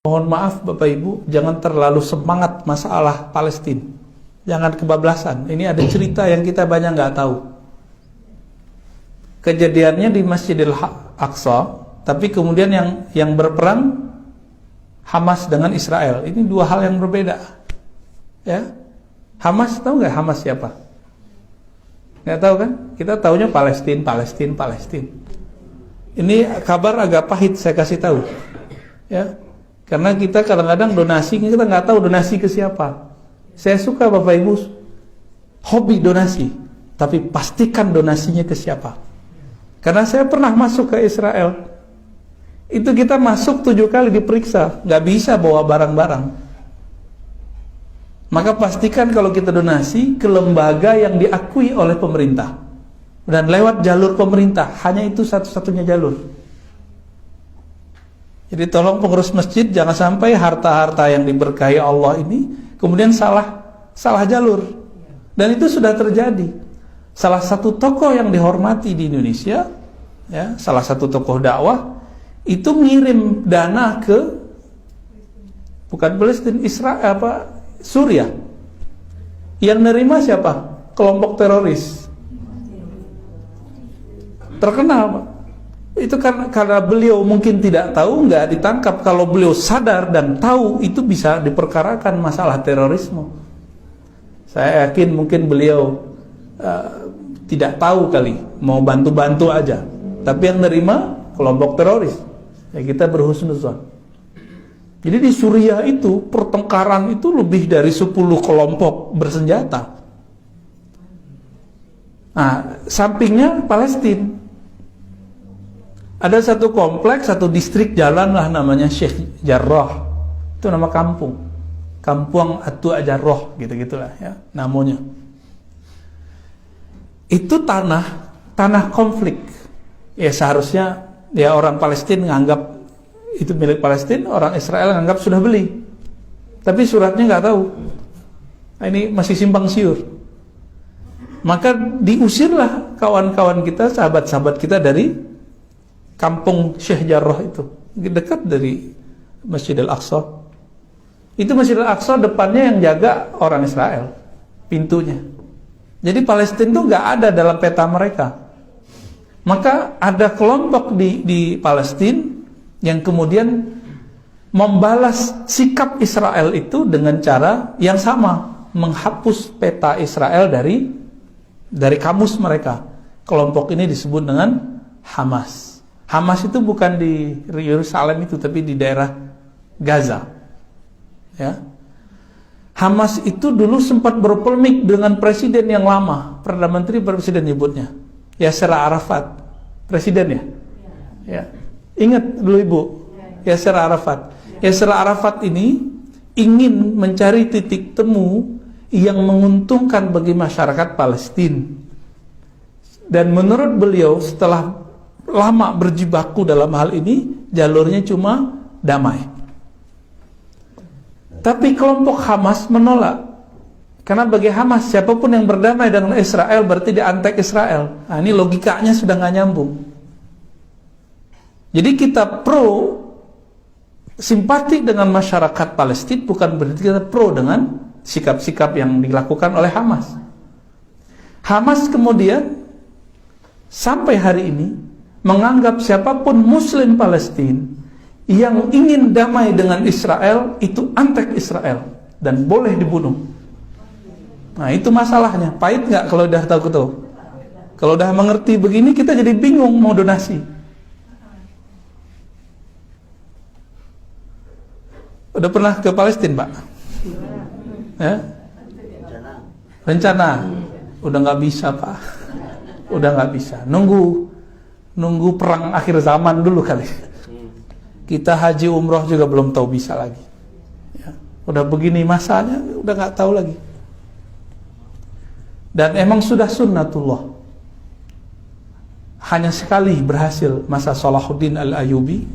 Mohon maaf Bapak Ibu, jangan terlalu semangat masalah Palestina. Jangan kebablasan. Ini ada cerita yang kita banyak nggak tahu. Kejadiannya di Masjidil Aqsa, tapi kemudian yang berperang Hamas dengan Israel. Ini dua hal yang berbeda. Ya, Hamas, tahu nggak Hamas siapa? Nggak tahu kan? Kita taunya Palestina. Ini kabar agak pahit saya kasih tahu. Ya. Karena kita kadang-kadang donasi, kita nggak tahu donasi ke siapa. Saya suka Bapak Ibu hobi donasi, tapi pastikan donasinya ke siapa. Karena saya pernah masuk ke Israel, itu kita masuk 7 kali diperiksa, nggak bisa bawa barang-barang. Maka pastikan kalau kita donasi ke lembaga yang diakui oleh pemerintah dan lewat jalur pemerintah, hanya itu satu-satunya jalur. Jadi tolong pengurus masjid jangan sampai harta-harta yang diberkahi Allah ini kemudian salah jalur. Dan itu sudah terjadi. Salah satu tokoh yang dihormati di Indonesia, ya, salah satu tokoh dakwah itu ngirim dana ke bukan Palestina, Israel Suriah. Yang nerima siapa? Kelompok teroris. Terkenal, Pak. Itu karena beliau mungkin tidak tahu, nggak ditangkap. Kalau beliau sadar dan tahu, itu bisa diperkarakan masalah terorisme. Saya yakin mungkin beliau tidak tahu kali, mau bantu-bantu aja. Tapi yang nerima kelompok teroris. Ya, kita berhusnuzon. Jadi di Suriah itu pertengkaran itu lebih dari 10 kelompok bersenjata. Nah, sampingnya Palestina. Ada satu kompleks, satu distrik jalan lah namanya Sheikh Jarrah. Itu nama kampung. Kampung Atu Jarrah, gitu-gitulah ya namanya. Itu tanah konflik. Ya seharusnya ya orang Palestina nganggap itu milik Palestina, orang Israel nganggap sudah beli. Tapi suratnya nggak tahu. Nah, ini masih simpang siur. Maka diusirlah kawan-kawan kita, sahabat-sahabat kita dari kampung Sheikh Jarrah itu, dekat dari Masjidil Aqsa. Itu Masjidil Aqsa depannya yang jaga orang Israel, pintunya. Jadi Palestina itu nggak ada dalam peta mereka. Maka ada kelompok di Palestina yang kemudian membalas sikap Israel itu dengan cara yang sama, menghapus peta Israel dari kamus mereka. Kelompok ini disebut dengan Hamas. Hamas itu bukan di Yerusalem itu, tapi di daerah Gaza. Ya. Hamas itu dulu sempat berpolemik dengan presiden yang lama, Perdana Menteri presiden nyebutnya, Yasser Arafat, presiden ya. Ya. Ingat dulu Ibu, Yasser Arafat. Yasser Arafat ini ingin mencari titik temu yang menguntungkan bagi masyarakat Palestina. Dan menurut beliau setelah lama berjibaku dalam hal ini, jalurnya cuma damai. Tapi kelompok Hamas menolak. Karena bagi Hamas, siapapun yang berdamai dengan Israel berarti dia antek Israel. Nah, ini logikanya sudah nggak nyambung. Jadi kita pro simpati dengan masyarakat Palestina, bukan berarti kita pro dengan sikap-sikap yang dilakukan oleh Hamas. Hamas kemudian sampai hari ini menganggap siapapun Muslim Palestina yang ingin damai dengan Israel itu antek Israel dan boleh dibunuh. Nah itu masalahnya. Pahit nggak kalau udah tahu? Kalau udah mengerti begini kita jadi bingung mau donasi. Udah pernah ke Palestina, Pak? Ya? Rencana? Udah nggak bisa, Pak. Udah nggak bisa. Nunggu perang akhir zaman dulu kali. Kita haji umroh juga belum tahu bisa lagi. Ya, udah begini masanya, udah nggak tahu lagi. Dan emang sudah sunnatullah. Hanya sekali berhasil masa Salahuddin Al-Ayyubi,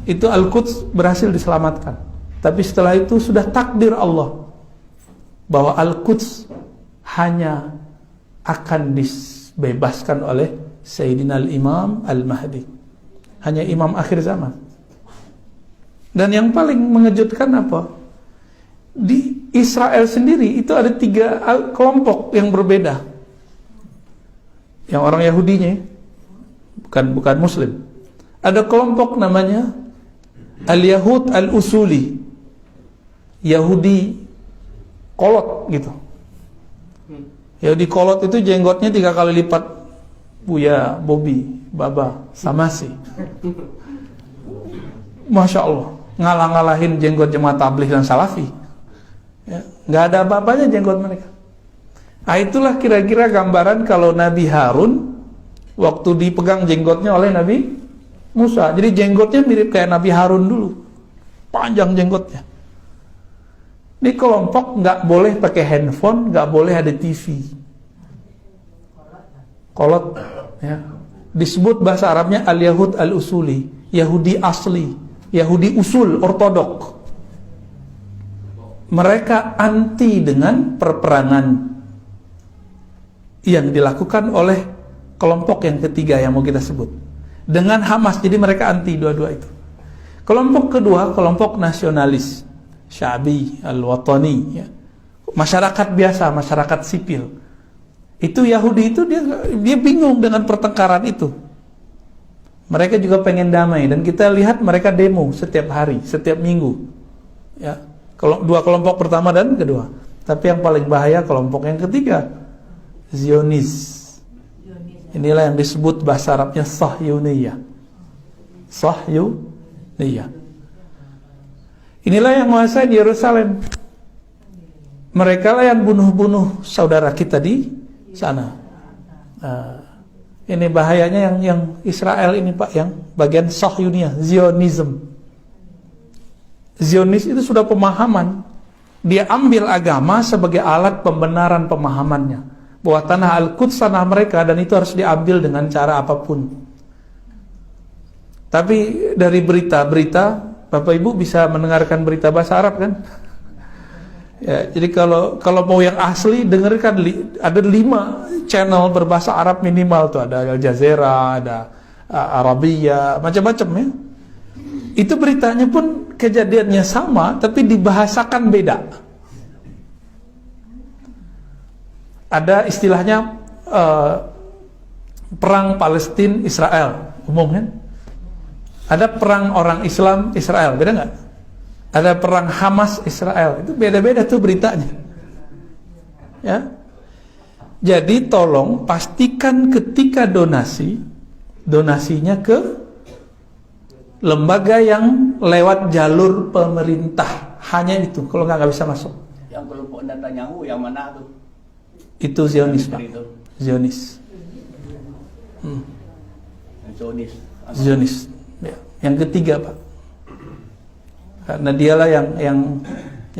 itu Al-Quds berhasil diselamatkan. Tapi setelah itu sudah takdir Allah bahwa Al-Quds hanya akan dibebaskan oleh Sayyidina Al-Imam Al-Mahdi. Hanya imam akhir zaman. Dan yang paling mengejutkan apa? Di Israel sendiri itu ada 3 kelompok yang berbeda. Yang orang Yahudinya, bukan Muslim. Ada kelompok namanya Al-Yahud Al-Usuli, Yahudi kolot gitu. Yahudi kolot itu jenggotnya 3 kali lipat Buya, Bobby, Baba, sama sih. Masya Allah, ngalah-ngalahin jenggot jemaah tabligh dan salafi. Ya, nggak ada apa-apanya jenggot mereka. Nah, itulah kira-kira gambaran kalau Nabi Harun waktu dipegang jenggotnya oleh Nabi Musa. Jadi jenggotnya mirip kayak Nabi Harun dulu, panjang jenggotnya. Di kelompok nggak boleh pakai handphone, nggak boleh ada TV. Kolot, ya. Disebut bahasa Arabnya Al-Yahud Al-Usuli, Yahudi asli, Yahudi usul, ortodok. Mereka anti dengan perperangan yang dilakukan oleh kelompok yang ketiga yang mau kita sebut, dengan Hamas. Jadi mereka anti dua-dua itu. Kelompok kedua, kelompok nasionalis, Syabi, Al-Watani, ya. Masyarakat biasa, masyarakat sipil. Itu Yahudi itu dia bingung dengan pertengkaran itu. Mereka juga pengen damai, dan kita lihat mereka demo setiap hari, setiap minggu. Ya, dua kelompok pertama dan kedua. Tapi yang paling bahaya kelompok yang ketiga, Zionis. Inilah yang disebut bahasa Arabnya Sahyuniyah. Sahyuniyah. Inilah yang menguasai di Yerusalem. Mereka lah yang bunuh-bunuh saudara kita di sana. Ini bahayanya yang Israel ini, Pak, yang bagian Sahyuniyah, Zionism. Zionis itu sudah pemahaman. Dia ambil agama sebagai alat pembenaran pemahamannya, bahwa tanah Al-Quds tanah mereka, dan itu harus diambil dengan cara apapun. Tapi dari berita-berita, Bapak Ibu bisa mendengarkan berita bahasa Arab kan? Ya, jadi kalau mau yang asli, dengarkan ada 5 channel berbahasa Arab minimal tuh, ada Al Jazeera, ada Arabia, macam-macam ya. Itu beritanya pun kejadiannya sama, tapi dibahasakan beda. Ada istilahnya perang Palestina Israel, umum kan? Ada perang orang Islam Israel, beda nggak? Ada perang Hamas Israel, itu beda-beda tuh beritanya. Ya. Jadi tolong pastikan ketika donasinya ke lembaga yang lewat jalur pemerintah. Hanya itu, kalau nggak bisa masuk. Yang kelompok Netanyahu yang mana tuh? Itu Zionis, Pak. Zionis. Zionis. Ya. Yang ketiga, Pak. Karena dialah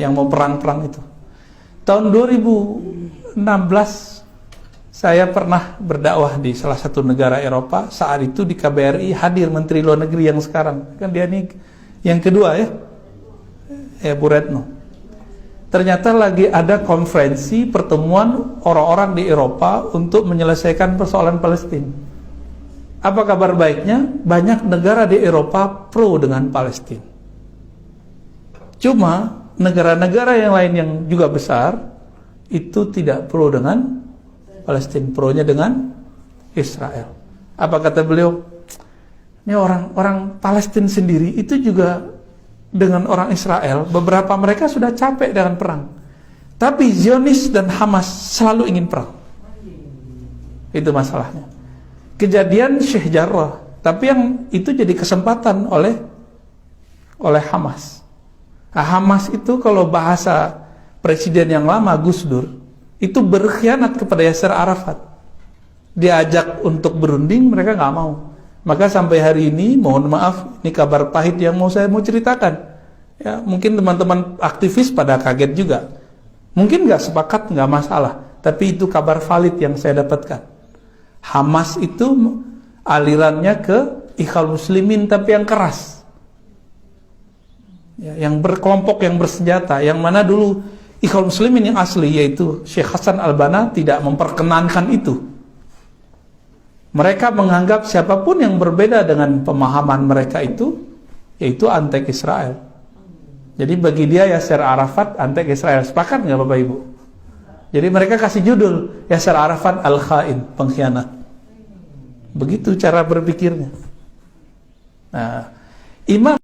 yang mau perang-perang itu. Tahun 2016 saya pernah berdakwah di salah satu negara Eropa. Saat itu di KBRI hadir Menteri Luar Negeri yang sekarang. Kan dia nih yang kedua ya, Bu Retno. Ternyata lagi ada konferensi pertemuan orang-orang di Eropa untuk menyelesaikan persoalan Palestina. Apa kabar baiknya? Banyak negara di Eropa pro dengan Palestina. Cuma negara-negara yang lain yang juga besar itu tidak pro dengan Palestina, pronya dengan Israel. Apa kata beliau? Ini orang Palestina sendiri itu juga dengan orang Israel, beberapa mereka sudah capek dengan perang. Tapi Zionis dan Hamas selalu ingin perang. Itu masalahnya. Kejadian Sheikh Jarrah, tapi yang itu jadi kesempatan oleh Hamas. Nah, Hamas itu kalau bahasa presiden yang lama Gus Dur itu berkhianat kepada Yasser Arafat. Diajak untuk berunding, mereka nggak mau. Maka sampai hari ini, mohon maaf, ini kabar pahit yang saya mau ceritakan. Ya, mungkin teman-teman aktivis pada kaget juga. Mungkin nggak sepakat, nggak masalah. Tapi itu kabar valid yang saya dapatkan. Hamas itu alirannya ke Ikhwal Muslimin, tapi yang keras. Ya, yang berkelompok, yang bersenjata, yang mana dulu Ikhwal Muslimin yang asli, yaitu Syekh Hasan Al-Banna, tidak memperkenankan itu. Mereka menganggap siapapun yang berbeda dengan pemahaman mereka itu, yaitu antek Israel. Jadi bagi dia Yasser Arafat antek Israel. Sepakat nggak Bapak Ibu? Jadi mereka kasih judul Yasser Arafat Al-Khain, pengkhianat. Begitu cara berpikirnya. Nah, Imam